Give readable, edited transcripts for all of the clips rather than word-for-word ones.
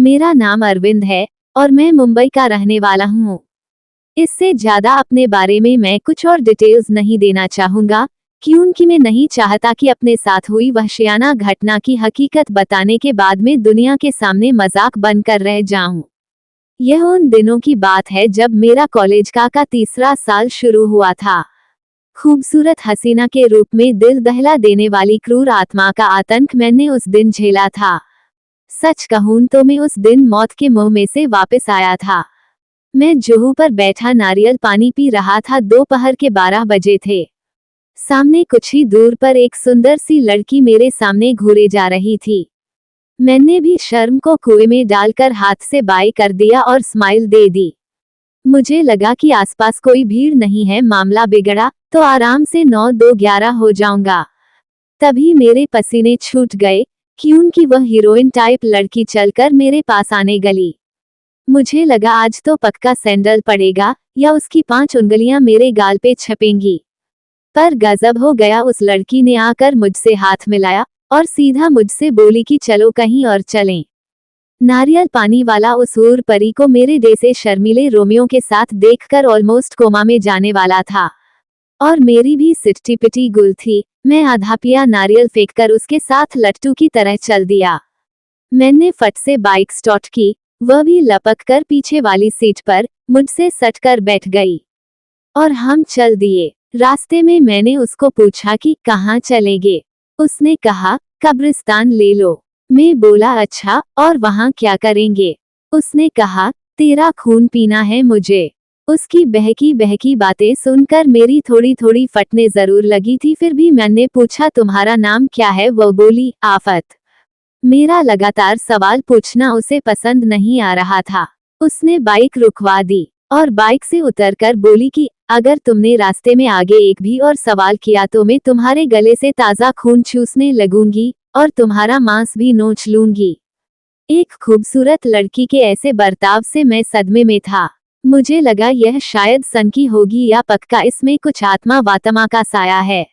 मेरा नाम अरविंद है और मैं मुंबई का रहने वाला हूँ। इससे ज्यादा अपने बारे में मैं कुछ और डिटेल्स नहीं देना चाहूंगा, क्योंकि मैं नहीं चाहता कि अपने साथ हुई वहशियाना घटना की हकीकत बताने के बाद में दुनिया के सामने मजाक बनकर रह जाऊं। यह उन दिनों की बात है जब मेरा कॉलेज का तीसरा साल शुरू हुआ था। खूबसूरत हसीना के रूप में दिल दहला देने वाली क्रूर आत्मा का आतंक मैंने उस दिन झेला था। सच कहूं तो मैं उस दिन मौत के मुंह में से वापस आया था। मैं जुहू पर बैठा नारियल पानी पी रहा था। दोपहर के 12 बजे थे। सामने कुछ ही दूर पर एक सुंदर सी लड़की मेरे सामने घूरे जा रही थी। मैंने भी शर्म को कुएं में डालकर हाथ से बाय कर दिया और स्माइल दे दी। मुझे लगा कि आसपास कोई भीड़ नहीं है, मामला बिगड़ा तो आराम से 9-2-11 हो जाऊंगा। तभी मेरे पसीने छूट गए, क्योंकि वह हीरोइन टाइप लड़की चलकर मेरे पास आने गली। मुझे लगा आज तो पक्का सैंडल पड़ेगा या उसकी 5 उंगलियां मेरे गाल पे छपेंगी। पर गजब हो गया, उस लड़की ने आकर मुझसे हाथ मिलाया और सीधा मुझसे बोली कि चलो कहीं और चलें। नारियल पानी वाला उस हूर परी को मेरे जैसे शर्मीले रोमियो के साथ देखकर ऑलमोस्ट कोमा में जाने वाला था। और मेरी भी सिट्टी पिटी गुल थी। मैं आधा पिया नारियल फेंककर उसके साथ लट्टू की तरह चल दिया। मैंने फट से बाइक स्टार्ट की, वह भी लपक कर पीछे वाली सीट पर मुझसे सट कर बैठ गई और हम चल दिए। रास्ते में मैंने उसको पूछा कि कहाँ चलेंगे। उसने कहा कब्रिस्तान ले लो। मैं बोला अच्छा, और वहाँ क्या करेंगे? उसने कहा तेरा खून पीना है मुझे। उसकी बहकी बहकी बातें सुनकर मेरी थोड़ी थोड़ी फटने जरूर लगी थी, फिर भी मैंने पूछा तुम्हारा नाम क्या है? वो बोली आफत। मेरा लगातार सवाल पूछना उसे पसंद नहीं आ रहा था। उसने बाइक रुकवा दी और बाइक से उतरकर बोली कि अगर तुमने रास्ते में आगे एक भी और सवाल किया तो मैं तुम्हारे गले से ताज़ा खून चूसने लगूंगी और तुम्हारा मांस भी नोच लूंगी। एक खूबसूरत लड़की के ऐसे बर्ताव से मैं सदमे में था। मुझे लगा यह शायद सनकी होगी या पक्का इसमें कुछ आत्मा वात्मा का साया है।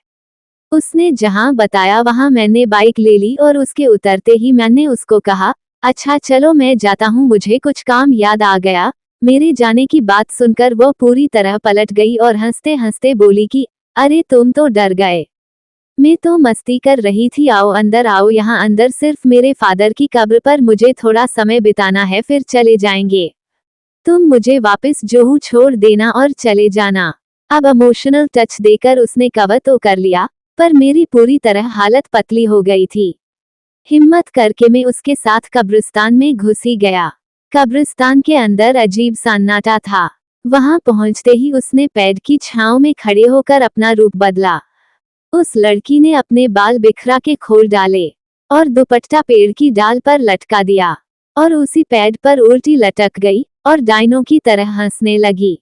उसने जहां बताया वहां मैंने बाइक ले ली और उसके उतरते ही मैंने उसको कहा अच्छा चलो मैं जाता हूं, मुझे कुछ काम याद आ गया। मेरे जाने की बात सुनकर वो पूरी तरह पलट गई और हंसते हंसते बोली कि अरे तुम तो डर गए। मैं तो मस्ती कर रही थी, आओ अंदर आओ, यहाँ अंदर सिर्फ मेरे फादर की कब्र पर मुझे थोड़ा समय बिताना है, फिर चले जाएंगे। तुम मुझे वापस जुहू छोड़ देना और चले जाना। अब इमोशनल टच देकर उसने कवर तो कर लिया, पर मेरी पूरी तरह हालत पतली हो गई थी। हिम्मत करके मैं उसके साथ कब्रिस्तान में घुस ही गया। कब्रिस्तान के अंदर अजीब सन्नाटा था। वहां पहुंचते ही उसने पेड़ की छांव में खड़े होकर अपना रूप बदला। उस लड़की ने अपने बाल बिखरा के खोल डाले और दुपट्टा पेड़ की डाल पर लटका दिया और उसी पेड़ पर उल्टी लटक गई और डायनो की तरह हंसने लगी।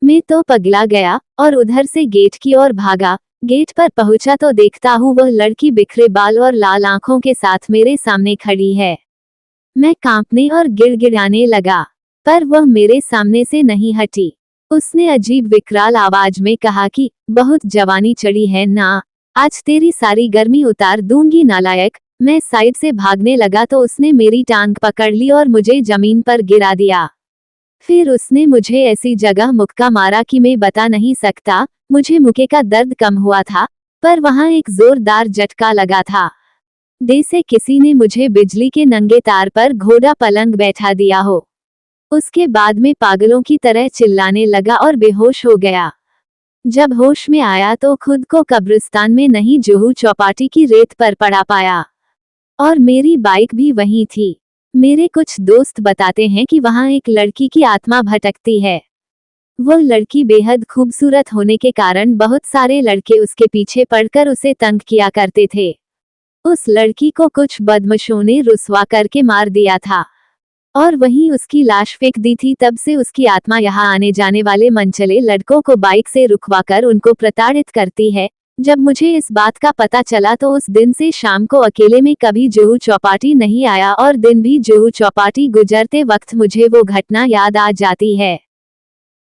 मैं तो पगला गया और उधर से गेट की ओर भागा। गेट पर पहुंचा तो देखता हूँ वह लड़की बिखरे बाल और लाल आंखों के साथ मेरे सामने खड़ी है। मैं कांपने और गिड़गिड़ाने लगा, पर वह मेरे सामने से नहीं हटी। उसने अजीब विकराल आवाज में कहा कि बहुत जवानी चढ़ी है ना, आज तेरी सारी गर्मी उतार दूंगी नालायक। मैं साइड से भागने लगा तो उसने मेरी टांग पकड़ ली और मुझे जमीन पर गिरा दिया। फिर उसने मुझे ऐसी जगह मुक्का मारा कि मैं बता नहीं सकता। मुझे मुक्के का दर्द कम हुआ था, पर वहां एक जोरदार झटका लगा था, जैसे किसी ने मुझे बिजली के नंगे तार पर घोड़ा पलंग बैठा दिया हो। उसके बाद में पागलों की तरह चिल्लाने लगा और बेहोश हो गया। जब होश में आया तो खुद को कब्रिस्तान में नहीं, जुहू चौपाटी की रेत पर पड़ा पाया और मेरी बाइक भी वहीं थी। मेरे कुछ दोस्त बताते हैं कि वहां एक लड़की की आत्मा भटकती है। वो लड़की बेहद खूबसूरत होने के कारण बहुत सारे लड़के उसके पीछे पड़कर उसे तंग किया करते थे। उस लड़की को कुछ बदमाशों ने रुस्वा करके मार दिया था और वहीं उसकी लाश फेंक दी थी। तब से उसकी आत्मा यहाँ आने जाने वाले मनचले लड़कों को बाइक से रुकवाकर उनको प्रताड़ित करती है। जब मुझे इस बात का पता चला तो उस दिन से शाम को अकेले में कभी जुहू चौपाटी नहीं आया और दिन भी जुहू चौपाटी गुजरते वक्त मुझे वो घटना याद आ जाती है।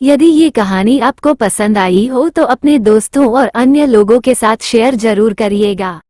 यदि ये कहानी आपको पसंद आई हो तो अपने दोस्तों और अन्य लोगों के साथ शेयर जरूर करिएगा।